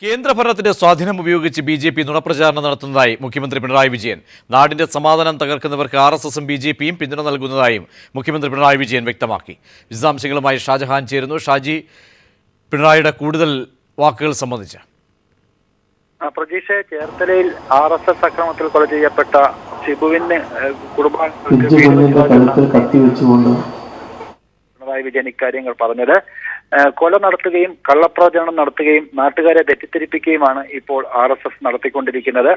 കേന്ദ്രഭരണത്തിന്റെ സ്വാധീനം ഉപയോഗിച്ച് ബി.ജെ.പി. നുണപ്രചാരണം നടത്തുന്നതായി മുഖ്യമന്ത്രി പിണറായി വിജയൻ. നാടിന്റെ സമാധാനം തകർക്കുന്നവർക്ക് ആർ.എസ്.എസും ബി.ജെ.പിയും പിന്തുണ നൽകുന്നതായും മുഖ്യമന്ത്രി പിണറായി വിജയൻ വ്യക്തമാക്കി. വിശദാംശങ്ങളുമായി ഷാജഹാൻ ചേരുന്നു. ഷാജി, പിണറായിയുടെ കൂടുതൽ വാക്കുകൾ സംബന്ധിച്ച്. പ്രതീക്ഷ, ചേർത്തലയിൽ ആർ.എസ്.എസ് അക്രമത്തിൽ കൊല ചെയ്യപ്പെട്ട ഷിബുവിന് പിണറായി വിജയൻ ഇക്കാര്യങ്ങൾ പറഞ്ഞത്. കൊല നടത്തുകയും കള്ളപ്രചരണം നടത്തുകയും നാട്ടുകാരെ തെറ്റിദ്ധരിപ്പിക്കുകയുമാണ് ഇപ്പോൾ ആർ.എസ്.എസ് നടത്തിക്കൊണ്ടിരിക്കുന്നത്.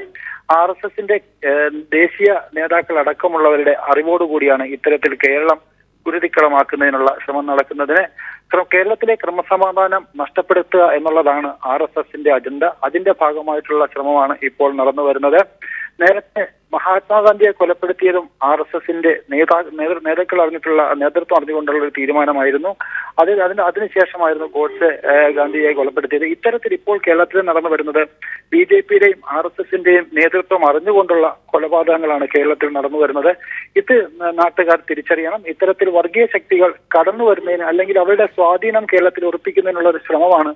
ആർ.എസ്.എസിന്റെ ദേശീയ നേതാക്കൾ അടക്കമുള്ളവരുടെ അറിവോടുകൂടിയാണ് ഇത്തരത്തിൽ കേരളം കുരുതിക്കളമാക്കുന്നതിനുള്ള ശ്രമം നടക്കുന്നതിന്. കേരളത്തിലെ ക്രമസമാധാനം നഷ്ടപ്പെടുത്തുക എന്നുള്ളതാണ് ആർ.എസ്.എസിന്റെ അജണ്ട. അതിന്റെ ഭാഗമായിട്ടുള്ള ശ്രമമാണ് ഇപ്പോൾ നടന്നു വരുന്നത്. നേരത്തെ മഹാത്മാഗാന്ധിയെ കൊലപ്പെടുത്തിയതും ആർ.എസ്.എസിന്റെ നേതാക്കൾ അറിഞ്ഞിട്ടുള്ള നേതൃത്വം അറിഞ്ഞുകൊണ്ടുള്ള ഒരു തീരുമാനമായിരുന്നു. അതിനുശേഷമായിരുന്നു ഗോഡ്സെ ഗാന്ധിയെ കൊലപ്പെടുത്തിയത്. ഇത്തരത്തിൽ ഇപ്പോൾ കേരളത്തിൽ നടന്നു വരുന്നത് ബി.ജെ.പിയുടെയും ആർ.എസ്.എസിന്റെയും നേതൃത്വം അറിഞ്ഞുകൊണ്ടുള്ള കൊലപാതകങ്ങളാണ് കേരളത്തിൽ നടന്നു വരുന്നത്. ഇത് നാട്ടുകാർ തിരിച്ചറിയണം. ഇത്തരത്തിൽ വർഗീയ ശക്തികൾ കടന്നു വരുന്നതിന് അല്ലെങ്കിൽ അവരുടെ സ്വാധീനം കേരളത്തിൽ ഉറപ്പിക്കുന്നതിനുള്ള ഒരു ശ്രമമാണ്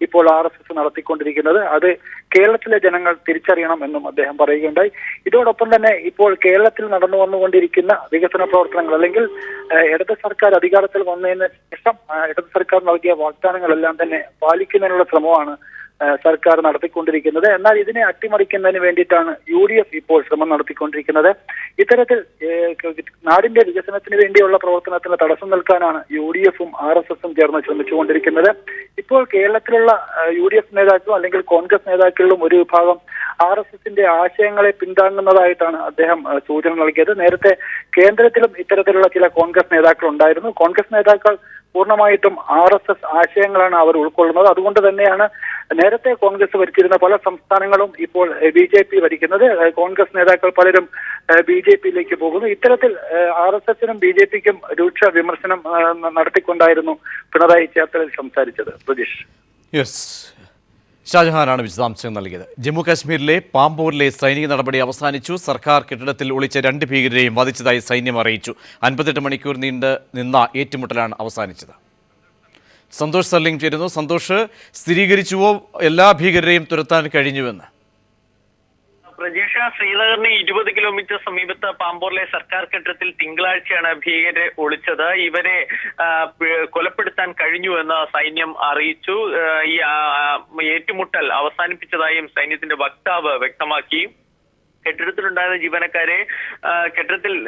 ഇപ്പോൾ ആർ.എസ്.എസ് നടത്തിക്കൊണ്ടിരിക്കുന്നത്. അത് കേരളത്തിലെ ജനങ്ങൾ തിരിച്ചറിയണം എന്നും അദ്ദേഹം പറയുകയുണ്ടായി. ഇതോടൊപ്പം തന്നെ ഇപ്പോൾ കേരളത്തിൽ നടന്നു വന്നുകൊണ്ടിരിക്കുന്ന വികസന പ്രവർത്തനങ്ങൾ അല്ലെങ്കിൽ ഇടത് സർക്കാർ അധികാരത്തിൽ വന്നതിന് ശേഷം ഇടത് സർക്കാർ നൽകിയ വാഗ്ദാനങ്ങളെല്ലാം തന്നെ പാലിക്കുന്നതിനുള്ള ശ്രമമാണ് സർക്കാർ നടത്തിക്കൊണ്ടിരിക്കുന്നത്. എന്നാൽ ഇതിനെ അട്ടിമറിക്കുന്നതിന് വേണ്ടിയിട്ടാണ് യു.ഡി.എഫ് ഇപ്പോൾ ശ്രമം നടത്തിക്കൊണ്ടിരിക്കുന്നത്. ഇത്തരത്തിൽ നാടിന്റെ വികസനത്തിന് വേണ്ടിയുള്ള പ്രവർത്തനത്തിന് തടസ്സം നിൽക്കാനാണ് യു.ഡി.എഫും ആർ.എസ്.എസും ചേർന്ന് ശ്രമിച്ചുകൊണ്ടിരിക്കുന്നത്. ഇപ്പോൾ കേരളത്തിലുള്ള യു.ഡി.എഫ് നേതാക്കളും അല്ലെങ്കിൽ കോൺഗ്രസ് നേതാക്കളിലും ഒരു വിഭാഗം ആർ.എസ്.എസിന്റെ ആശയങ്ങളെ പിന്താങ്ങുന്നതായിട്ടാണ് അദ്ദേഹം സൂചന നൽകിയത്. നേരത്തെ കേന്ദ്രത്തിലും ഇത്തരത്തിലുള്ള ചില കോൺഗ്രസ് നേതാക്കൾ ഉണ്ടായിരുന്നു. കോൺഗ്രസ് നേതാക്കൾ പൂർണ്ണമായിട്ടും ആർ.എസ്.എസ് ആശയങ്ങളാണ് അവർ ഉൾക്കൊള്ളുന്നത്. അതുകൊണ്ട് തന്നെയാണ് നേരത്തെ കോൺഗ്രസ് ഭരിച്ചിരുന്ന പല സംസ്ഥാനങ്ങളും ഇപ്പോൾ ബി.ജെ.പി ഭരിക്കുന്നത്. കോൺഗ്രസ് നേതാക്കൾ പലരും ബി.ജെ.പിയിലേക്ക് പോകുന്നു. ഇത്തരത്തിൽ ആർ.എസ്.എസിനും ബി.ജെ.പിക്കും രൂക്ഷ വിമർശനം നടത്തിക്കൊണ്ടായിരുന്നു പിണറായി ചേർത്തലയിൽ സംസാരിച്ചത്. പ്രതീഷ്. യെസ്, ഷാജഹാനാണ് വിശദാംശം നൽകിയത്. ജമ്മു കാശ്മീരിലെ പാംപോറിലെ സൈനിക നടപടി അവസാനിച്ചു. സർക്കാർ കെട്ടിടത്തിൽ ഒളിച്ച 2 ഭീകരരെയും വധിച്ചതായി സൈന്യം അറിയിച്ചു. 58 മണിക്കൂർ നിന്ന ഏറ്റുമുട്ടലാണ് അവസാനിച്ചത്. സന്തോഷ് സർലിംഗ് ചേരുന്നു. സന്തോഷ്, സ്ഥിരീകരിച്ചുവോ എല്ലാ ഭീകരരെയും തുരത്താൻ കഴിഞ്ഞുവെന്ന്? പ്രജീഷ, ശ്രീനഗറിന് 20 കിലോമീറ്റർ സമീപത്ത് പാമ്പോറിലെ സർക്കാർ കെട്ടിടത്തിൽ തിങ്കളാഴ്ചയാണ് ഭീകരരെ ഒളിച്ചത്. ഇവരെ കൊലപ്പെടുത്താൻ കഴിഞ്ഞുവെന്ന് സൈന്യം അറിയിച്ചു. ഈ ഏറ്റുമുട്ടൽ അവസാനിപ്പിച്ചതായും സൈന്യത്തിന്റെ വക്താവ് വ്യക്തമാക്കി. കെട്ടിടത്തിൽ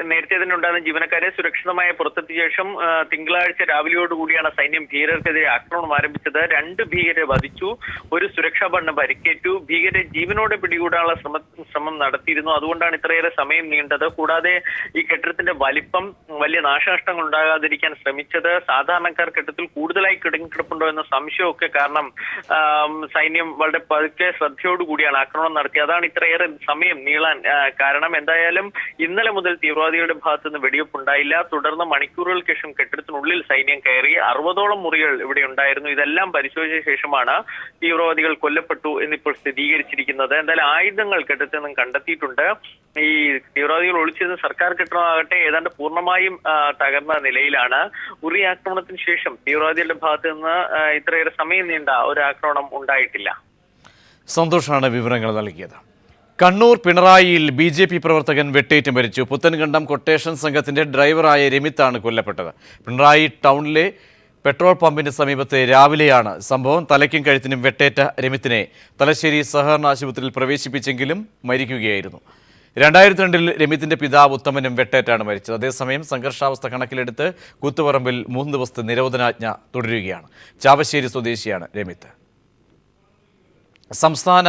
നേരത്തെ തന്നെ ഉണ്ടായിരുന്ന ജീവനക്കാരെ സുരക്ഷിതമായ പുറത്തെത്തിയ ശേഷം തിങ്കളാഴ്ച രാവിലെയോടുകൂടിയാണ് സൈന്യം ഭീകരർക്കെതിരെ ആക്രമണം ആരംഭിച്ചത്. 2 ഭീകരരെ വധിച്ചു, ഒരു സുരക്ഷാ ഭടന് പരിക്കേറ്റു. ഭീകരരെ ജീവനോടെ പിടികൂടാനുള്ള ശ്രമം നടത്തിയിരുന്നു. അതുകൊണ്ടാണ് ഇത്രയേറെ സമയം നീണ്ടത്. കൂടാതെ ഈ കെട്ടിടത്തിന്റെ വലിപ്പം വലിയ നാശനഷ്ടങ്ങൾ ഉണ്ടാകാതിരിക്കാൻ ശ്രമിച്ചത്. സാധാരണക്കാർ കെട്ടിടത്തിൽ കൂടുതലായി കിടങ്ങിക്കിടപ്പുണ്ടോ എന്ന സംശയമൊക്കെ കാരണം സൈന്യം വളരെ പതുക്കെ ശ്രദ്ധയോടുകൂടിയാണ് ആക്രമണം നടത്തിയത്. അതാണ് ഇത്രയേറെ സമയം കാരണം. എന്തായാലും ഇന്നലെ മുതൽ തീവ്രവാദികളുടെ ഭാഗത്തു നിന്ന് വെടിവെപ്പുണ്ടായില്ല. തുടർന്ന് മണിക്കൂറുകൾക്ക് ശേഷം കെട്ടിടത്തിനുള്ളിൽ സൈന്യം കയറി. 60ഓളം മുറികൾ ഇവിടെ ഉണ്ടായിരുന്നു. ഇതെല്ലാം പരിശോധിച്ച ശേഷമാണ് തീവ്രവാദികൾ കൊല്ലപ്പെട്ടു എന്നിപ്പോൾ സ്ഥിരീകരിച്ചിരിക്കുന്നത്. എന്തായാലും ആയുധങ്ങൾ കെട്ടിടത്തിൽ നിന്നും കണ്ടെത്തിയിട്ടുണ്ട്. ഈ തീവ്രവാദികൾ ഒളിച്ചിരുന്ന സർക്കാർ കെട്ടിടമാകട്ടെ ഏതാണ്ട് പൂർണ്ണമായും തകർന്ന നിലയിലാണ്. ഉറി ആക്രമണത്തിന് ശേഷം തീവ്രവാദികളുടെ ഭാഗത്തു നിന്ന് ഇത്രയേറെ സമയം നീണ്ട ഒരു ആക്രമണം ഉണ്ടായിട്ടില്ല. സന്തോഷാണ് വിവരങ്ങൾ നൽകിയത്. കണ്ണൂർ പിണറായിയിൽ ബി.ജെ.പി. പ്രവർത്തകൻ വെട്ടേറ്റ് മരിച്ചു. പുത്തൻകണ്ടം കൊട്ടേഷൻ സംഘത്തിന്റെ ഡ്രൈവറായ രമിത്താണ് കൊല്ലപ്പെട്ടത്. പിണറായി ടൗണിലെ പെട്രോൾ പമ്പിന് സമീപത്തെ രാവിലെയാണ് സംഭവം. തലയ്ക്കും കഴുത്തിനും വെട്ടേറ്റ രമിത്തിനെ തലശ്ശേരി സഹകരണ ആശുപത്രിയിൽ പ്രവേശിപ്പിച്ചെങ്കിലും മരിക്കുകയായിരുന്നു. 2002-ൽ രമിത്തിന്റെ പിതാവ് ഉത്തമനും വെട്ടേറ്റാണ് മരിച്ചത്. അതേസമയം സംഘർഷാവസ്ഥ കണക്കിലെടുത്ത് കൂത്തുപറമ്പിൽ 3 ദിവസത്തെ നിരോധനാജ്ഞ തുടരുകയാണ്. ചാവശ്ശേരി സ്വദേശിയാണ് രമിത്ത്. സംസ്ഥാന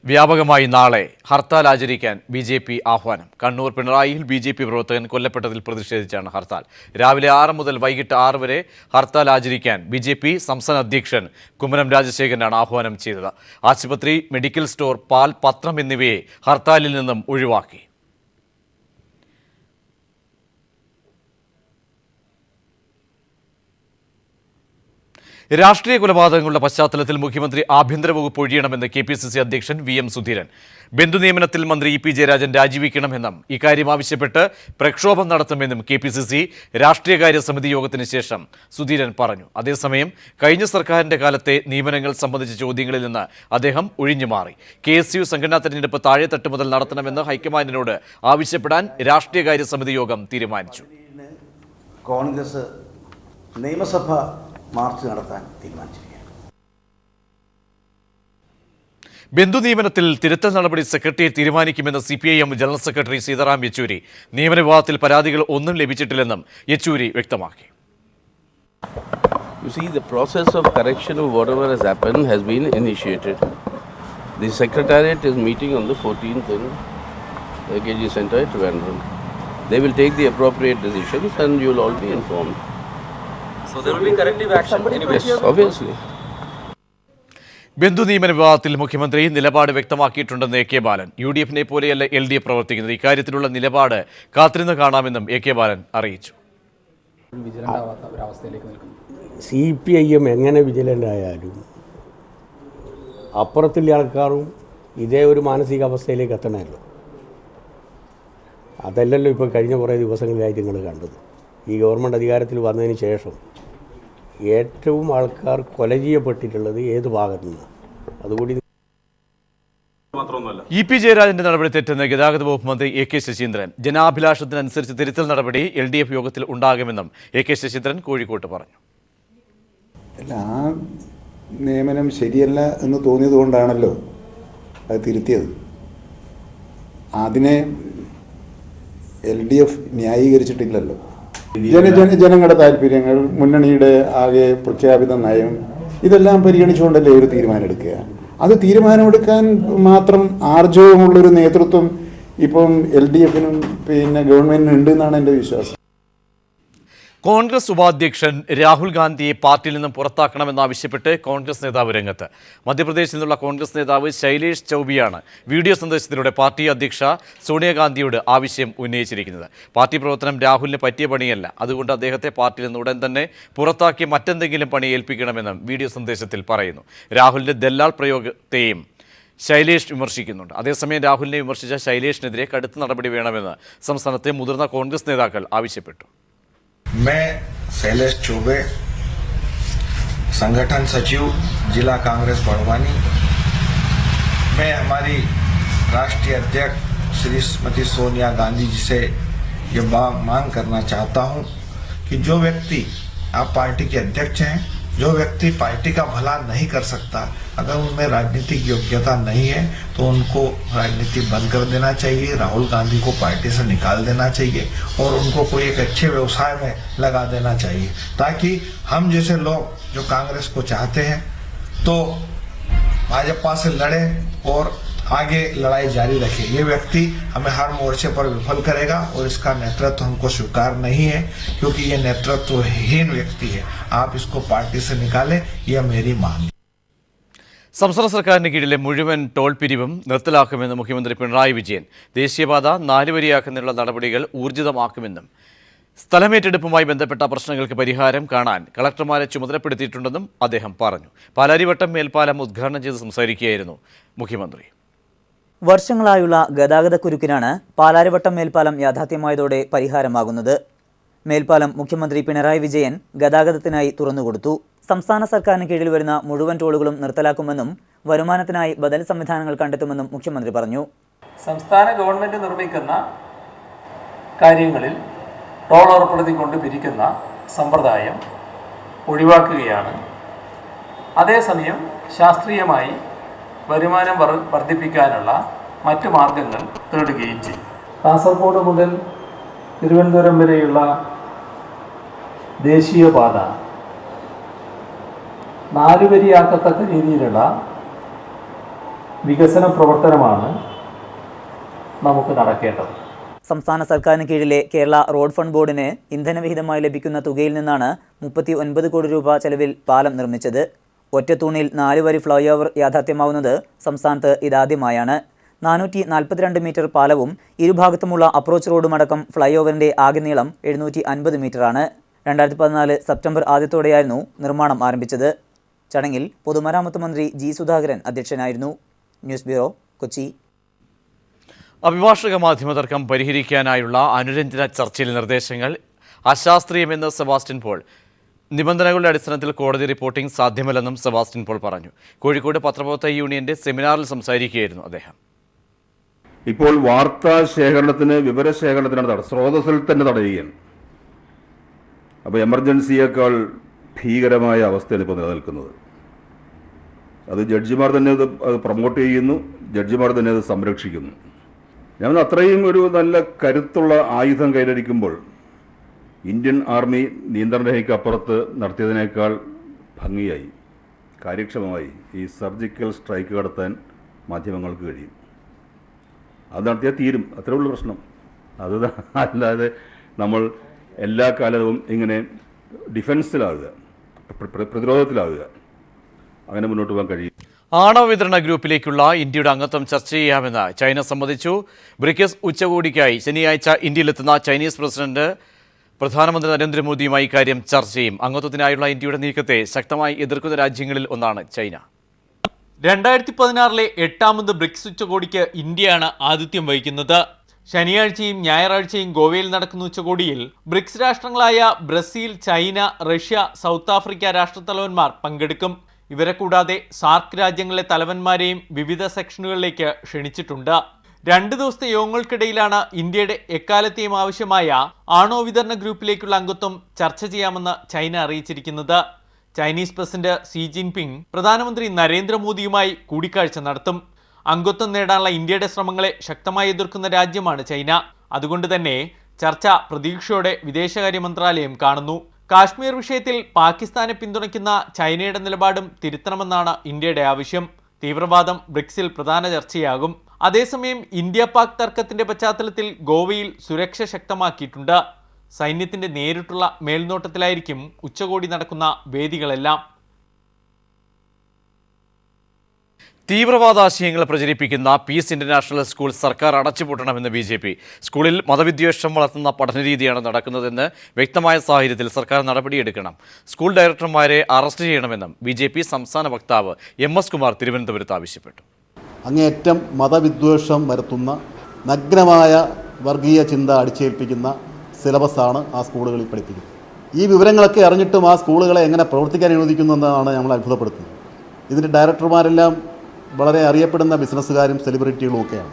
വ്യാപകമായി നാളെ ഹർത്താൽ ആചരിക്കാൻ ബി.ജെ.പി. ആഹ്വാനം. കണ്ണൂർ പിണറായിയിൽ ബി.ജെ.പി. പ്രവർത്തകൻ കൊല്ലപ്പെട്ടതിൽ പ്രതിഷേധിച്ചാണ് ഹർത്താൽ. രാവിലെ 6 മുതൽ വൈകിട്ട് 6 വരെ ഹർത്താൽ ആചരിക്കാൻ ബി.ജെ.പി. സംസ്ഥാന അധ്യക്ഷൻ കുമ്മനം രാജശേഖരനാണ് ആഹ്വാനം ചെയ്തത്. ആശുപത്രി, മെഡിക്കൽ സ്റ്റോർ, പാൽ, പത്രം എന്നിവയെ ഹർത്താലിൽ നിന്നും ഒഴിവാക്കി. രാഷ്ട്രീയ കൊലപാതകങ്ങളുടെ പശ്ചാത്തലത്തിൽ മുഖ്യമന്ത്രി ആഭ്യന്തര വകുപ്പ് ഒഴിയണമെന്ന് KPCC അധ്യക്ഷൻ VM സുധീരൻ. ബന്ധു നിയമനത്തിൽ മന്ത്രി EP ജയരാജൻ രാജിവെക്കണമെന്നും ഇക്കാര്യം ആവശ്യപ്പെട്ട് പ്രക്ഷോഭം നടത്തുമെന്നും KPCC രാഷ്ട്രീയകാര്യ സമിതി യോഗത്തിന് ശേഷം സുധീരൻ പറഞ്ഞു. അതേസമയം കഴിഞ്ഞ സർക്കാരിന്റെ കാലത്തെ നിയമനങ്ങൾ സംബന്ധിച്ച ചോദ്യങ്ങളിൽ നിന്ന് അദ്ദേഹം ഒഴിഞ്ഞുമാറി. KSU സംഘടനാ തെരഞ്ഞെടുപ്പ് താഴെത്തട്ട് മുതൽ നടത്തണമെന്ന് ഹൈക്കമാൻഡിനോട് ആവശ്യപ്പെടാൻ രാഷ്ട്രീയകാര്യ സമിതി യോഗം തീരുമാനിച്ചു. കോൺഗ്രസ് നിയമസഭ മാർച്ച് നടത്താൻ തീരുമാനിച്ചിരിക്കുകയാണ്. ബന്ധു നിയമനത്തിൽ തിരുത്തൽ നടപടി സെക്രട്ടേറിയറ്റ് തീരുമാനിക്കുമെന്ന് CPIM general secretary Sitaram Yechury. നിയമന വിവാദത്തിൽ പരാതികൾ ഒന്നും ലഭിച്ചിട്ടില്ലെന്നും യെച്ചൂരി വ്യക്തമാക്കി. You see, the process of correction of whatever has happened has been initiated. The Secretariat is meeting on the 14th in AKG Center at Trivandrum. They will take the appropriate decisions and you will all be informed. So there will be corrective action anyway. Yes, obviously. ബന്ധു നിയമന വിവാദത്തിൽ മുഖ്യമന്ത്രി നിലപാട് വ്യക്തമാക്കിയിട്ടുണ്ടെന്ന് AK ബാലൻ. UDF-നെ പോലെയല്ല LDF പ്രവർത്തിക്കുന്നത്. ഇക്കാര്യത്തിലുള്ള നിലപാട് കാത്തിരുന്ന് കാണാമെന്നും AK ബാലൻ അറിയിച്ചു. CPIM എങ്ങനെ വിജിലൻ്റ് ആയാലും അപ്പുറത്തുള്ള ആൾക്കാരും ഇതേ ഒരു മാനസികാവസ്ഥയിലേക്ക് എത്തണമല്ലോ. അതല്ലല്ലോ ഇപ്പോൾ കഴിഞ്ഞ കുറേ ദിവസങ്ങളിലായിട്ട് നിങ്ങൾ കണ്ടത്. ഈ ഗവൺമെൻറ് അധികാരത്തിൽ വന്നതിന് ശേഷം ഏറ്റവും ആൾക്കാർ കൊല ചെയ്യപ്പെട്ടിട്ടുള്ളത് ഏത് ഭാഗത്തു നിന്നാണ്? അതുകൂടി EP ജയരാജന്റെ നടപടി തെറ്റെന്ന് ഗതാഗത വകുപ്പ് മന്ത്രി AK ശശീന്ദ്രൻ. ജനാഭിലാഷത്തിനനുസരിച്ച് തിരുത്തൽ നടപടി LDF യോഗത്തിൽ ഉണ്ടാകുമെന്നും AK ശശീന്ദ്രൻ കോഴിക്കോട്ട് പറഞ്ഞു. അല്ല, ആ നിയമനം ശരിയല്ല എന്ന് തോന്നിയതുകൊണ്ടാണല്ലോ അത് തിരുത്തിയത്. അതിനെ LDF ന്യായീകരിച്ചിട്ടില്ലല്ലോ. ജനങ്ങളുടെ താല്പര്യങ്ങൾ, മുന്നണിയുടെ ആകെ പ്രഖ്യാപിത നയം, ഇതെല്ലാം പരിഗണിച്ചുകൊണ്ടല്ലേ ഒരു തീരുമാനം എടുക്കുക. അത് തീരുമാനമെടുക്കാൻ മാത്രം ആർജവമുള്ളൊരു നേതൃത്വം ഇപ്പം LDF-നും ഗവൺമെൻറ്റിനും ഉണ്ട് എന്നാണ് എൻ്റെ വിശ്വാസം. കോൺഗ്രസ് ഉപാധ്യക്ഷൻ രാഹുൽ ഗാന്ധിയെ പാർട്ടിയിൽ നിന്നും പുറത്താക്കണമെന്നാവശ്യപ്പെട്ട് കോൺഗ്രസ് നേതാവ് രംഗത്ത്. മധ്യപ്രദേശിൽ നിന്നുള്ള കോൺഗ്രസ് നേതാവ് ശൈലേഷ് ചൗബിയാണ് വീഡിയോ സന്ദേശത്തിലൂടെ പാർട്ടി അധ്യക്ഷ സോണിയാഗാന്ധിയോട് ആവശ്യം ഉന്നയിച്ചിരിക്കുന്നത്. പാർട്ടി പ്രവർത്തനം രാഹുലിന് പറ്റിയ പണിയല്ല, അതുകൊണ്ട് അദ്ദേഹത്തെ പാർട്ടിയിൽ നിന്ന് ഉടൻ തന്നെ പുറത്താക്കി മറ്റെന്തെങ്കിലും പണി ഏൽപ്പിക്കണമെന്നും വീഡിയോ സന്ദേശത്തിൽ പറയുന്നു. രാഹുലിന്റെ ദല്ലാൾ പ്രയോഗത്തെയും ശൈലേഷ് വിമർശിക്കുന്നുണ്ട്. അതേസമയം രാഹുലിനെ വിമർശിച്ച ശൈലേഷിനെതിരെ കടുത്ത നടപടി വേണമെന്ന് സംസ്ഥാനത്തെ മുതിർന്ന കോൺഗ്രസ് നേതാക്കൾ ആവശ്യപ്പെട്ടു. मैं शैलेश चौबे, संगठन सचिव जिला कांग्रेस बड़वानी, मैं हमारी राष्ट्रीय अध्यक्ष श्रीमती सोनिया गांधी जी से ये मांग करना चाहता हूं कि जो व्यक्ति, आप पार्टी के अध्यक्ष हैं, जो व्यक्ति पार्टी का भला नहीं कर सकता, अगर उनमें राजनीतिक योग्यता नहीं है तो उनको राजनीति बंद कर देना चाहिए, राहुल गांधी को पार्टी से निकाल देना चाहिए और उनको कोई एक अच्छे व्यवसाय में लगा देना चाहिए, ताकि हम जैसे लोग जो कांग्रेस को चाहते हैं तो भाजपा से लड़े और आगे लड़ाई जारी रखे. ये व्यक्ति हमें हर मोर्चे पर विफल करेगा और इसका नेतृत्व हमको स्वीकार नहीं है, क्योंकि ये नेतृत्वहीन व्यक्ति है. आप इसको पार्टी से निकालें, यह मेरी मांग है. സംസ്ഥാന സർക്കാരിന് കീഴിലെ മുഴുവൻ ടോൾ പിരിവും നിർത്തലാക്കുമെന്ന് മുഖ്യമന്ത്രി പിണറായി വിജയൻ. ദേശീയപാത 4 വരിയാക്കുന്നതിനുള്ള നടപടികൾ ഊർജിതമാക്കുമെന്നും സ്ഥലമേറ്റെടുപ്പുമായി ബന്ധപ്പെട്ട പ്രശ്നങ്ങൾക്ക് പരിഹാരം കാണാൻ കളക്ടർമാരെ ചുമതലപ്പെടുത്തിയിട്ടുണ്ടെന്നും അദ്ദേഹം പറഞ്ഞു. പാലാരിവട്ടം മേൽപ്പാലം ഉദ്ഘാടനം ചെയ്ത് സംസാരിക്കുകയായിരുന്നു മുഖ്യമന്ത്രി. വർഷങ്ങളായുള്ള ഗതാഗതക്കുരുക്കിനാണ് പാലാരിവട്ടം മേൽപ്പാലം യാഥാർത്ഥ്യമായതോടെ പരിഹാരമാകുന്നത്. മേൽപ്പാലം മുഖ്യമന്ത്രി പിണറായി വിജയൻ ഗതാഗതത്തിനായി തുറന്നുകൊടുത്തു. സംസ്ഥാന സർക്കാരിന് കീഴിൽ വരുന്ന മുഴുവൻ ടോളുകളും നിർത്തലാക്കുമെന്നും വരുമാനത്തിനായി ബദൽ സംവിധാനങ്ങൾ കണ്ടെത്തുമെന്നും മുഖ്യമന്ത്രി പറഞ്ഞു. സംസ്ഥാന ഗവൺമെന്റ് നിർമ്മിക്കുന്ന കാര്യങ്ങളിൽ ടോൾ ഏർപ്പെടുത്തിക്കൊണ്ട് പിരിക്കുന്ന സമ്പ്രദായം ഒഴിവാക്കുകയാണ്. അതേസമയം ശാസ്ത്രീയമായി വരുമാനം വർദ്ധിപ്പിക്കാനുള്ള മറ്റു മാർഗങ്ങൾ തേടുകയും ചെയ്യും. കാസർഗോഡ് മുതൽ തിരുവനന്തപുരം വരെയുള്ള ദേശീയപാത 4 വരിയാക്കത്തക്ക രീതിയിലുള്ള വികസന പ്രവർത്തനമാണ് നമുക്ക് നടക്കേണ്ടത്. സംസ്ഥാന സർക്കാരിന് കീഴിലെ കേരള റോഡ് ഫണ്ട് ബോർഡിന് ഇന്ധനവിഹിതമായി ലഭിക്കുന്ന തുകയിൽ നിന്നാണ് 39 കോടി രൂപ ചെലവിൽ പാലം നിർമ്മിച്ചത്. ഒറ്റത്തൂണിൽ 4 വരി ഫ്ലൈ ഓവർ യാഥാർത്ഥ്യമാവുന്നത് സംസ്ഥാനത്ത് ഇതാദ്യമായാണ്. 442 മീറ്റർ പാലവും ഇരുഭാഗത്തുമുള്ള അപ്രോച്ച് റോഡുമടക്കം ഫ്ലൈ ഓവറിൻ്റെ ആകെ നീളം 750 മീറ്ററാണ്. 2014 സെപ്റ്റംബർ ആദ്യത്തോടെയായിരുന്നു നിർമ്മാണം ആരംഭിച്ചത്. ചടങ്ങിൽ പൊതുമരാമത്ത് മന്ത്രി ജി സുധാകരൻ അധ്യക്ഷനായിരുന്നു. News bureau, Kochi. അഭിഭാഷക മാധ്യമ തർക്കം പരിഹരിക്കാനായുള്ള അനുരഞ്ജന ചർച്ചയിൽ നിർദ്ദേശങ്ങൾ അശാസ്ത്രീയമെന്ന് സെബാസ്റ്റ്യൻ പോൾ. നിബന്ധനകളുടെ അടിസ്ഥാനത്തിൽ കോടതി റിപ്പോർട്ടിംഗ് സാധ്യമല്ലെന്നും സെബാസ്റ്റ്യൻ പോൾ പറഞ്ഞു. കോഴിക്കോട് പത്രപ്രവർത്തക യൂണിയന്റെ സെമിനാറിൽ സംസാരിക്കുകയായിരുന്നു അദ്ദേഹം. ഇപ്പോൾ വാർത്താ ശേഖരണത്തിന്, വിവരശേഖരണത്തിനാണ് സ്രോതസ്സിൽ തന്നെ തടയുകയാണ്. അപ്പോൾ എമർജൻസിയേക്കാൾ ഭീകരമായ അവസ്ഥയാണ് ഇപ്പോൾ നിലനിൽക്കുന്നത്. അത് ജഡ്ജിമാർ തന്നെ അത് പ്രൊമോട്ട് ചെയ്യുന്നു, ജഡ്ജിമാർ തന്നെ അത് സംരക്ഷിക്കുന്നു. ഞാൻ അത്രയും ഒരു നല്ല കരുത്തുള്ള ആയുധം കയ്യിലിരിക്കുമ്പോൾ ഇന്ത്യൻ ആർമി നിയന്ത്രണ രേഖയ്ക്ക് അപ്പുറത്ത് നടത്തിയതിനേക്കാൾ ഭംഗിയായി, കാര്യക്ഷമമായി ഈ സർജിക്കൽ സ്ട്രൈക്ക് നടത്താൻ മാധ്യമങ്ങൾക്ക് കഴിയും. അത് നടത്തിയാൽ തീരും, അത്രേ ഉള്ളൂ പ്രശ്നം. അത് അല്ലാതെ നമ്മൾ എല്ലാ കാലവും ഇങ്ങനെ ഡിഫൻസിലാവുക, പ്രതിരോധത്തിലാവുക, അങ്ങനെ മുന്നോട്ട് പോകാൻ കഴിയും. ആണവ വിതരണ ഗ്രൂപ്പിലേക്കുള്ള ഇന്ത്യയുടെ അംഗത്വം ചർച്ച ചെയ്യാമെന്ന് ചൈന സമ്മതിച്ചു. ബ്രിക്സ് ഉച്ചകോടിക്കായി ശനിയാഴ്ച ഇന്ത്യയിലെത്തുന്ന ചൈനീസ് പ്രസിഡന്റ് പ്രധാനമന്ത്രി നരേന്ദ്രമോദിയുമായി ഇക്കാര്യം ചർച്ച ചെയ്യും. അംഗത്വത്തിനായുള്ള ഇന്ത്യയുടെ നീക്കത്തെ ശക്തമായി എതിർക്കുന്ന രാജ്യങ്ങളിൽ ഒന്നാണ് ചൈന. 2016 8ാമത് ബ്രിക്സ് ഉച്ചകോടിക്ക് ഇന്ത്യയാണ് ആതിഥ്യം വഹിക്കുന്നത്. ശനിയാഴ്ചയും ഞായറാഴ്ചയും ഗോവയിൽ നടക്കുന്ന ഉച്ചകോടിയിൽ ബ്രിക്സ് രാഷ്ട്രങ്ങളായ Brazil, China, Russia, South Africa രാഷ്ട്രത്തലവന്മാർ പങ്കെടുക്കും. ഇവരെ കൂടാതെ സാർക്ക് രാജ്യങ്ങളിലെ തലവന്മാരെയും വിവിധ സെക്ഷനുകളിലേക്ക് ക്ഷണിച്ചിട്ടുണ്ട്. 2 ദിവസത്തെ യോഗങ്ങൾക്കിടയിലാണ് ഇന്ത്യയുടെ എക്കാലത്തെയും ആവശ്യമായ ആണവ വിതരണ ഗ്രൂപ്പിലേക്കുള്ള അംഗത്വം ചർച്ച ചെയ്യാമെന്ന് ചൈന അറിയിച്ചിരിക്കുന്നത്. ചൈനീസ് പ്രസിഡന്റ് സി ജിൻപിങ് പ്രധാനമന്ത്രി നരേന്ദ്രമോദിയുമായി കൂടിക്കാഴ്ച നടത്തും. അംഗത്വം നേടാനുള്ള ഇന്ത്യയുടെ ശ്രമങ്ങളെ ശക്തമായി എതിർക്കുന്ന രാജ്യമാണ് ചൈന. അതുകൊണ്ട് തന്നെ ചർച്ച പ്രതീക്ഷയോടെ വിദേശകാര്യ മന്ത്രാലയം കാണുന്നു. കാശ്മീർ വിഷയത്തിൽ പാകിസ്ഥാനെ പിന്തുണയ്ക്കുന്ന ചൈനയുടെ നിലപാടും തിരുത്തണമെന്നാണ് ഇന്ത്യയുടെ ആവശ്യം. തീവ്രവാദം ബ്രിക്സിൽ പ്രധാന ചർച്ചയാകും. അതേസമയം ഇന്ത്യ പാക് തർക്കത്തിന്റെ പശ്ചാത്തലത്തിൽ ഗോവയിൽ സുരക്ഷ ശക്തമാക്കിയിട്ടുണ്ട്. സൈന്യത്തിന്റെ നേരിട്ടുള്ള മേൽനോട്ടത്തിലായിരിക്കും ഉച്ചകോടി നടക്കുന്ന വേദികളെല്ലാം. തീവ്രവാദാശയങ്ങൾ പ്രചരിപ്പിക്കുന്ന പീസ് ഇന്റർനാഷണൽ സ്കൂൾ സർക്കാർ അടച്ചുപൂട്ടണമെന്ന് BJP. സ്കൂളിൽ മതവിദ്വേഷം വളർത്തുന്ന പഠനരീതിയാണ് നടക്കുന്നതെന്ന് വ്യക്തമായ സാഹചര്യത്തിൽ സർക്കാർ നടപടിയെടുക്കണം. സ്കൂൾ ഡയറക്ടർമാരെ അറസ്റ്റ് ചെയ്യണമെന്നും BJP സംസ്ഥാന വക്താവ് MS കുമാർ തിരുവനന്തപുരത്ത് ആവശ്യപ്പെട്ടു. അങ്ങേയറ്റം മതവിദ്വേഷം വരുത്തുന്ന, നഗ്നമായ വർഗീയ ചിന്ത അടിച്ചേൽപ്പിക്കുന്ന സിലബസാണ് ആ സ്കൂളുകളിൽ പഠിപ്പിക്കുന്നത്. ഈ വിവരങ്ങളൊക്കെ അറിഞ്ഞിട്ടും ആ സ്കൂളുകളെ എങ്ങനെ പ്രവർത്തിക്കാൻ അനുവദിക്കുന്നു എന്നതാണ് നമ്മൾ അത്ഭുതപ്പെടുത്തുന്നത്. ഇതിൻ്റെ ഡയറക്ടർമാരെല്ലാം വളരെ അറിയപ്പെടുന്ന ബിസിനസ്സുകാരും സെലിബ്രിറ്റികളും ഒക്കെയാണ്.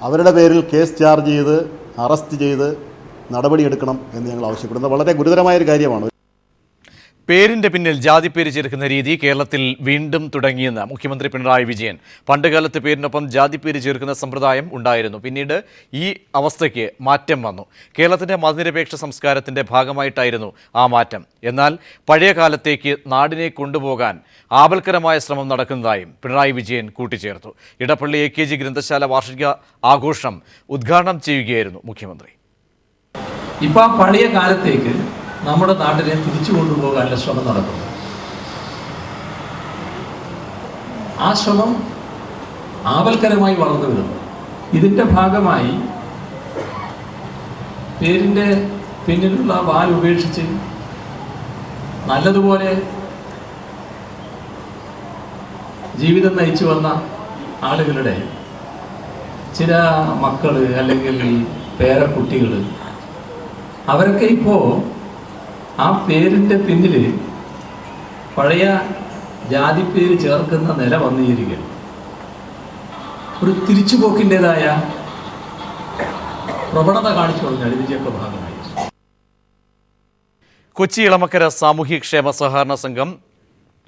അവരുടെ പേരിൽ കേസ് ചാർജ് ചെയ്ത് അറസ്റ്റ് ചെയ്ത് നടപടിയെടുക്കണം എന്ന് ഞങ്ങൾ ആവശ്യപ്പെടുന്നത് വളരെ ഗുരുതരമായൊരു കാര്യമാണ്. പേരിന്റെ പിന്നിൽ ജാതിപ്പേര് ചേർക്കുന്ന രീതി കേരളത്തിൽ വീണ്ടും തുടങ്ങിയെന്ന് മുഖ്യമന്ത്രി പിണറായി വിജയൻ. പണ്ടുകാലത്ത് പേരിനൊപ്പം ജാതിപ്പേര് ചേർക്കുന്ന സമ്പ്രദായം ഉണ്ടായിരുന്നു. പിന്നീട് ഈ അവസ്ഥയ്ക്ക് മാറ്റം വന്നു. കേരളത്തിന്റെ മതനിരപേക്ഷ സംസ്കാരത്തിന്റെ ഭാഗമായിട്ടായിരുന്നു ആ മാറ്റം. എന്നാൽ പഴയ കാലത്തേക്ക് നാടിനെ കൊണ്ടുപോകാൻ ആപൽക്കരമായ ശ്രമം നടക്കുന്നതായും പിണറായി വിജയൻ കൂട്ടിച്ചേർത്തു. ഇടപ്പള്ളി AKG ഗ്രന്ഥശാല വാർഷിക ആഘോഷം ഉദ്ഘാടനം ചെയ്യുകയായിരുന്നു മുഖ്യമന്ത്രി. ഇപ്പോൾ ആ പഴയ കാലത്തേക്ക് നമ്മുടെ നാട്ടിനെ തിരിച്ചു കൊണ്ടുപോകാനുള്ള ശ്രമം നടക്കുന്നു. ആ ശ്രമം ആപൽക്കരമായി വളർന്നു വരുന്നു. ഇതിൻ്റെ ഭാഗമായി പേരിൻ്റെ പിന്നിലുള്ള വാൽ ഉപേക്ഷിച്ച് നല്ലതുപോലെ ജീവിതം നയിച്ചു വന്ന ആളുകളുടെ ചില മക്കൾ അല്ലെങ്കിൽ പേരക്കുട്ടികൾ അവരൊക്കെ ഇപ്പോൾ ആ പേരിൻ്റെ പിന്നിൽ പഴയ ജാതിപ്പേര് ചേർക്കുന്ന നില വന്നിരിക്കുകയാണ്. ഒരു തിരിച്ചുപോക്കിൻ്റെതായ പ്രവണത കാണിച്ചു കഴിഞ്ഞാൽ ഇതിൻ്റെയൊക്കെ ഭാഗമായി. കൊച്ചി ഇളമക്കര സാമൂഹ്യക്ഷേമ സഹകരണ സംഘം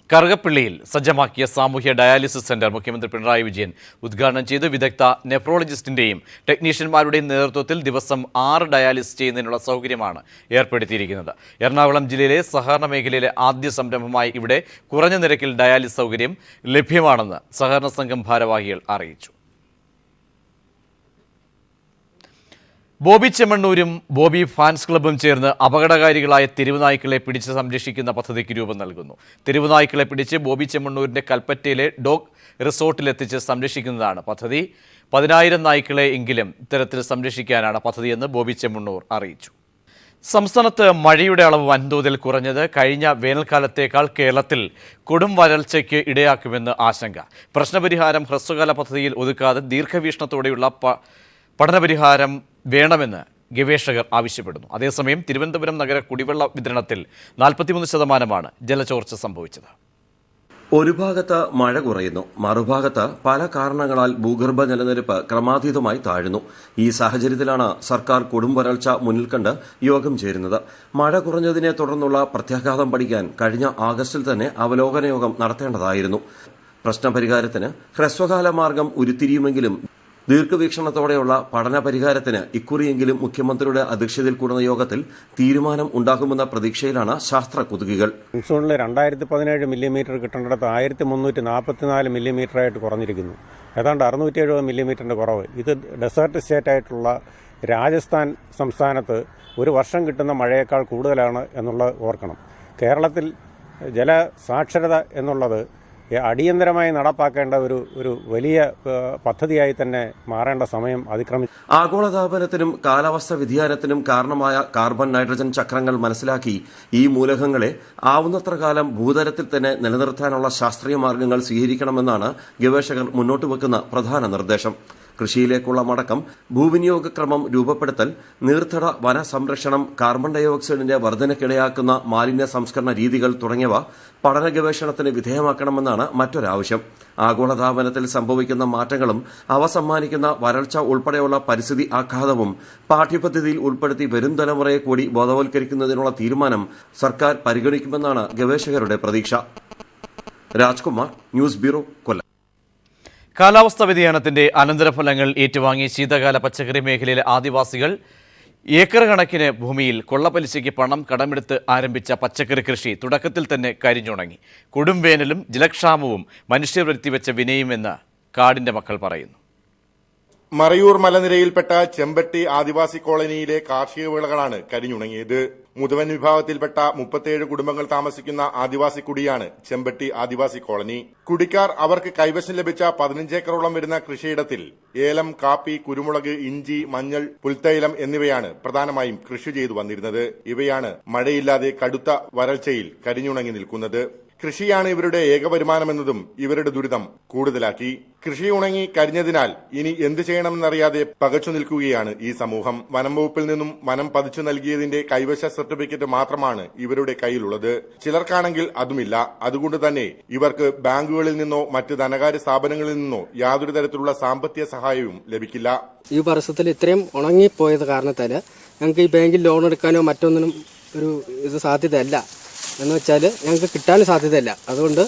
കറുകപ്പള്ളിയിൽ സജ്ജമാക്കിയ സാമൂഹ്യ ഡയാലിസിസ് സെന്റർ മുഖ്യമന്ത്രി പിണറായി വിജയൻ ഉദ്ഘാടനം ചെയ്തു. വിദഗ്ധ നെഫ്രോളജിസ്റ്റിന്റെയും ടെക്നീഷ്യന്മാരുടെയും നേതൃത്വത്തിൽ ദിവസം 6 ഡയാലിസിസ് ചെയ്യുന്നതിനുള്ള സൗകര്യമാണ് ഏർപ്പെടുത്തിയിരിക്കുന്നത്. എറണാകുളം ജില്ലയിലെ സഹകരണ മേഖലയിലെ ആദ്യ സംരംഭമായി ഇവിടെ കുറഞ്ഞ നിരക്കിൽ ഡയാലിസിസ് സൗകര്യം ലഭ്യമാണെന്ന് സഹകരണ സംഘം ഭാരവാഹികൾ അറിയിച്ചു. ബോബി ചെമ്മണ്ണൂരും ബോബി ഫാൻസ് ക്ലബ്ബും ചേർന്ന് അപകടകാരികളായ തെരുവുനായ്ക്കളെ പിടിച്ച് സംരക്ഷിക്കുന്ന പദ്ധതിക്ക് രൂപം നൽകുന്നു. തെരുവുനായ്ക്കളെ പിടിച്ച് ബോബി ചെമ്മണ്ണൂരിൻ്റെ കൽപ്പറ്റയിലെ ഡോഗ് റിസോർട്ടിലെത്തിച്ച് സംരക്ഷിക്കുന്നതാണ് പദ്ധതി. 10,000 നായ്ക്കളെ എങ്കിലും ഇത്തരത്തിൽ സംരക്ഷിക്കാനാണ് പദ്ധതിയെന്ന് ബോബി ചെമ്മണ്ണൂർ അറിയിച്ചു. സംസ്ഥാനത്ത് മഴയുടെ അളവ് വൻതോതിൽ കുറഞ്ഞത് കഴിഞ്ഞ വേനൽക്കാലത്തേക്കാൾ കേരളത്തിൽ കൊടും വരൾച്ചയ്ക്ക് ഇടയാക്കുമെന്ന് ആശങ്ക. പ്രശ്നപരിഹാരം ഹ്രസ്വകാല പദ്ധതിയിൽ ഒതുക്കാതെ ദീർഘവീക്ഷണത്തോടെയുള്ള പഠനപരിഹാരം വേണമെന്ന് ഗവേഷകർ ആവശ്യപ്പെടുന്നു. അതേസമയം തിരുവനന്തപുരം നഗര കുടിവെള്ള വിതരണത്തിൽ 43% ജലചോർച്ച സംഭവിച്ചത്. ഒരു ഭാഗത്ത് മഴ കുറയുന്നു, മറുഭാഗത്ത് പല കാരണങ്ങളാൽ ഭൂഗർഭ ജലനിരപ്പ് ക്രമാതീതമായി താഴുന്നു. ഈ സാഹചര്യത്തിലാണ് സർക്കാർ കൊടും വരൾച്ച മുന്നിൽ കണ്ട് യോഗം ചേരുന്നത്. മഴ കുറഞ്ഞതിനെ തുടർന്നുള്ള പ്രത്യാഘാതം പഠിക്കാൻ കഴിഞ്ഞ ആഗസ്റ്റിൽ തന്നെ അവലോകന യോഗം നടത്തേണ്ടതായിരുന്നു. പ്രശ്നപരിഹാരത്തിന് ഹ്രസ്വകാല മാർഗം ഉരുത്തിരിയുമെങ്കിലും ദീർഘവീക്ഷണത്തോടെയുള്ള പഠന പരിഹാരത്തിന് ഇക്കുറിയെങ്കിലും മുഖ്യമന്ത്രിയുടെ അധ്യക്ഷതയിൽ കൂടുന്ന യോഗത്തിൽ തീരുമാനം ഉണ്ടാകുമെന്ന പ്രതീക്ഷയിലാണ് ശാസ്ത്ര കുതുകികൾ. മൺസൂണിൽ 2017 മില്ലിമീറ്റർ കിട്ടേണ്ടത് 1344 മില്ലിമീറ്ററായിട്ട് കുറഞ്ഞിരിക്കുന്നു. ഏതാണ്ട് 670 മില്ലിമീറ്ററിന്റെ കുറവ്. ഇത് ഡെസേർട്ട് സ്റ്റേറ്റ് ആയിട്ടുള്ള രാജസ്ഥാൻ സംസ്ഥാനത്ത് ഒരു വർഷം കിട്ടുന്ന മഴയേക്കാൾ കൂടുതലാണ് എന്നുള്ളത് ഓർക്കണം. കേരളത്തിൽ ജലസാക്ഷരത എന്നുള്ളത് അടിയന്തരമായി നടപ്പാക്കേണ്ട ഒരു വലിയ പദ്ധതിയായി തന്നെ മാറേണ്ട സമയം അതിക്രമിച്ചു. ആഗോളതാപനത്തിനും കാലാവസ്ഥാ വ്യതിയാനത്തിനും കാരണമായ കാർബൺ നൈട്രജൻ ചക്രങ്ങൾ മനസ്സിലാക്കി ഈ മൂലകങ്ങളെ ആവുന്നത്ര കാലം ഭൂതലത്തിൽ തന്നെ നിലനിർത്താനുള്ള ശാസ്ത്രീയ മാർഗങ്ങൾ സ്വീകരിക്കണമെന്നാണ് ഗവേഷകർ മുന്നോട്ട് വെക്കുന്ന പ്രധാന നിർദ്ദേശം. കൃഷിയിലേക്കുള്ള മടക്കം, ഭൂവിനിയോഗക്രമം രൂപപ്പെടുത്തൽ, നീർത്തട വന സംരക്ഷണം, കാർബൺ ഡയോക്സൈഡിന്റെ വർധനയ്ക്കിടയാക്കുന്ന മാലിന്യ സംസ്കരണ രീതികൾ തുടങ്ങിയവ പഠന ഗവേഷണത്തിന് വിധേയമാക്കണമെന്നാണ് മറ്റൊരാവശ്യം. ആഗോളതാപനത്തിൽ സംഭവിക്കുന്ന മാറ്റങ്ങളും അവ സമ്മാനിക്കുന്ന വരൾച്ച ഉൾപ്പെടെയുള്ള പരിസ്ഥിതി ആഘാതവും പാഠ്യപദ്ധതിയിൽ ഉൾപ്പെടുത്തി വരും തലമുറയെ കൂടി ബോധവൽക്കരിക്കുന്നതിനുള്ള തീരുമാനം സർക്കാർ പരിഗണിക്കുമെന്നാണ് ഗവേഷകരുടെ പ്രതീക്ഷ. രാജ്കുമാർ, ന്യൂസ് ബ്യൂറോ, കൊല്ലം. കാലാവസ്ഥാ വ്യതിയാനത്തിന്റെ അനന്തരഫലങ്ങൾ ഏറ്റുവാങ്ങി ശീതകാല പച്ചക്കറി മേഖലയിലെ ആദിവാസികൾ ഏക്കർ കണക്കിന് ഭൂമിയിൽ കൊള്ളപ്പലിശയ്ക്ക് പണം കടമെടുത്ത് ആരംഭിച്ച പച്ചക്കറി കൃഷി തുടക്കത്തിൽ തന്നെ കരിഞ്ഞുണങ്ങി. കൊടും വേനലും ജലക്ഷാമവും മനുഷ്യർ വരുത്തിവെച്ച വിനയുമെന്ന് കാടിന്റെ മക്കൾ പറയുന്നു. മറയൂർ മലനിരയിൽപ്പെട്ട ചെമ്പട്ടി ആദിവാസി കോളനിയിലെ കാർഷിക വിളകളാണ് കരിഞ്ഞുണങ്ങിയത്. മുതവൻ വിഭാഗത്തിൽപ്പെട്ട 37 കുടുംബങ്ങൾ താമസിക്കുന്ന ആദിവാസി കുടിയാണ് ചെമ്പട്ടി ആദിവാസി കോളനി. കുടിക്കാർ അവർക്ക് കൈവശം ലഭിച്ച 15 ഏക്കറോളം വരുന്ന കൃഷിയിടത്തിൽ ഏലം, കാപ്പി, കുരുമുളക്, ഇഞ്ചി, മഞ്ഞൾ, പുൽത്തൈലം എന്നിവയാണ് പ്രധാനമായും കൃഷി ചെയ്തു വന്നിരുന്നത്. ഇവയാണ് മഴയില്ലാതെ കടുത്ത വരൾച്ചയിൽ കരിഞ്ഞുണങ്ങി നിൽക്കുന്നത്. കൃഷിയാണ് ഇവരുടെ ഏക വരുമാനമെന്നതും ഇവരുടെ ദുരിതം കൂടുതലാക്കി. കൃഷി ഉണങ്ങി കരിഞ്ഞതിനാൽ ഇനി എന്ത് ചെയ്യണമെന്നറിയാതെ പകച്ചു നിൽക്കുകയാണ് ഈ സമൂഹം. വനം വകുപ്പിൽ നിന്നും വനം പതിച്ചു നൽകിയതിന്റെ കൈവശ സർട്ടിഫിക്കറ്റ് മാത്രമാണ് ഇവരുടെ കയ്യിലുള്ളത്. ചിലർക്കാണെങ്കിൽ അതുമില്ല. അതുകൊണ്ട് തന്നെ ഇവർക്ക് ബാങ്കുകളിൽ നിന്നോ മറ്റ് ധനകാര്യ സ്ഥാപനങ്ങളിൽ നിന്നോ യാതൊരു തരത്തിലുള്ള സാമ്പത്തിക സഹായവും ലഭിക്കില്ല. ഈ വർഷത്തിൽ ഇത്രയും ഉണങ്ങിപ്പോയത് കാരണത്താൽ ഞങ്ങൾക്ക് ഈ ബാങ്കിൽ ലോൺ എടുക്കാനോ മറ്റൊന്നിനും ഇത് സാധ്യതയല്ല. എന്ന് വെച്ചാൽ ഞങ്ങൾക്ക് കിട്ടാനും സാധ്യതയില്ല. അതുകൊണ്ട്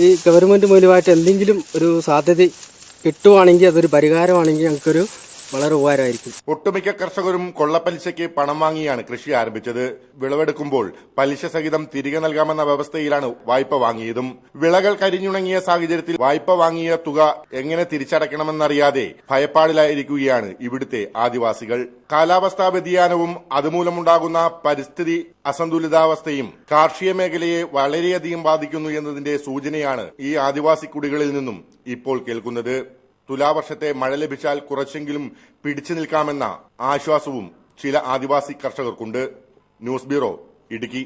ഈ ഗവൺമെന്റ് മൂലമായിട്ട് എന്തെങ്കിലും ഒരു സാധ്യത കിട്ടുവാണെങ്കിൽ അതൊരു പരിഹാരമാണെങ്കിൽ ഞങ്ങൾക്കൊരു വളരെ ഉപകാരമായിരിക്കും. ഒട്ടുമിക്ക കർഷകരും കൊള്ളപ്പലിശയ്ക്ക് പണം വാങ്ങിയാണ് കൃഷി ആരംഭിച്ചത്. വിളവെടുക്കുമ്പോൾ പലിശ സഹിതം തിരികെ നൽകാമെന്ന വ്യവസ്ഥയിലാണ് വായ്പ വാങ്ങിയതും. വിളകൾ കരിഞ്ഞുണങ്ങിയ സാഹചര്യത്തിൽ വായ്പ വാങ്ങിയ തുക എങ്ങനെ തിരിച്ചടയ്ക്കണമെന്നറിയാതെ ഭയപ്പാടിലായിരിക്കുകയാണ് ഇവിടുത്തെ ആദിവാസികൾ. കാലാവസ്ഥാ വ്യതിയാനവും അതുമൂലമുണ്ടാകുന്ന പരിസ്ഥിതി അസന്തുലിതാവസ്ഥയും കാർഷിക മേഖലയെ വളരെയധികം ബാധിക്കുന്നു എന്നതിന്റെ സൂചനയാണ് ഈ ആദിവാസി കുടികളിൽ നിന്നും ഇപ്പോൾ കേൾക്കുന്നത്. തുലാവർഷത്തെ മഴ ലഭിച്ചാൽ കുറച്ചെങ്കിലും പിടിച്ചു നിൽക്കാമെന്ന ആശ്വാസവും ചില ആദിവാസി കർഷകർക്കുണ്ട്. News bureau, Idukki.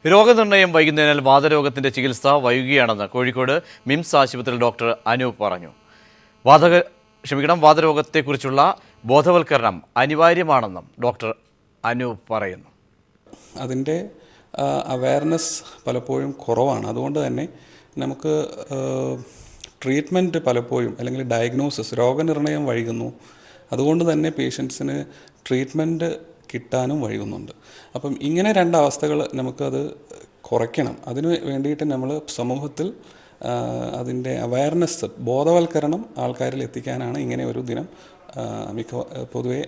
രോഗനിർണയം വൈകുന്നതിനാൽ വാതരോഗത്തിന്റെ ചികിത്സ വൈകുകയാണെന്ന് കോഴിക്കോട് മിംസ് ആശുപത്രിയിൽ ഡോക്ടർ അനൂപ് പറഞ്ഞു. വാതരോഗത്തെക്കുറിച്ചുള്ള ബോധവൽക്കരണം അനിവാര്യമാണെന്നും ഡോക്ടർ അനൂപ് പറയുന്നു. അതിൻ്റെ അവയർനെസ് പലപ്പോഴും കുറവാണ്. അതുകൊണ്ട് തന്നെ നമുക്ക് ട്രീറ്റ്മെൻറ്റ് പലപ്പോഴും അല്ലെങ്കിൽ ഡയഗ്നോസിസ്, രോഗനിർണയം വൈകുന്നു. അതുകൊണ്ട് തന്നെ പേഷ്യൻസിന് ട്രീറ്റ്മെൻറ്റ് കിട്ടാനും വൈകുന്നുണ്ട്. അപ്പം ഇങ്ങനെ രണ്ടവസ്ഥകൾ നമുക്കത് കുറയ്ക്കണം. അതിന് വേണ്ടിയിട്ട് നമ്മൾ സമൂഹത്തിൽ അതിൻ്റെ അവയർനെസ്, ബോധവൽക്കരണം ആൾക്കാരിൽ എത്തിക്കാനാണ് ഇങ്ങനെ ഒരു ദിനം പൊതുവെ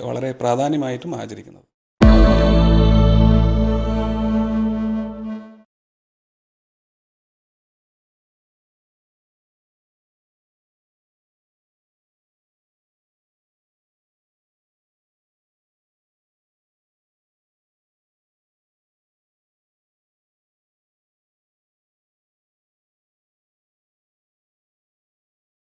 വളരെ പ്രാധാന്യമായിട്ടും ആചരിക്കുന്നത്.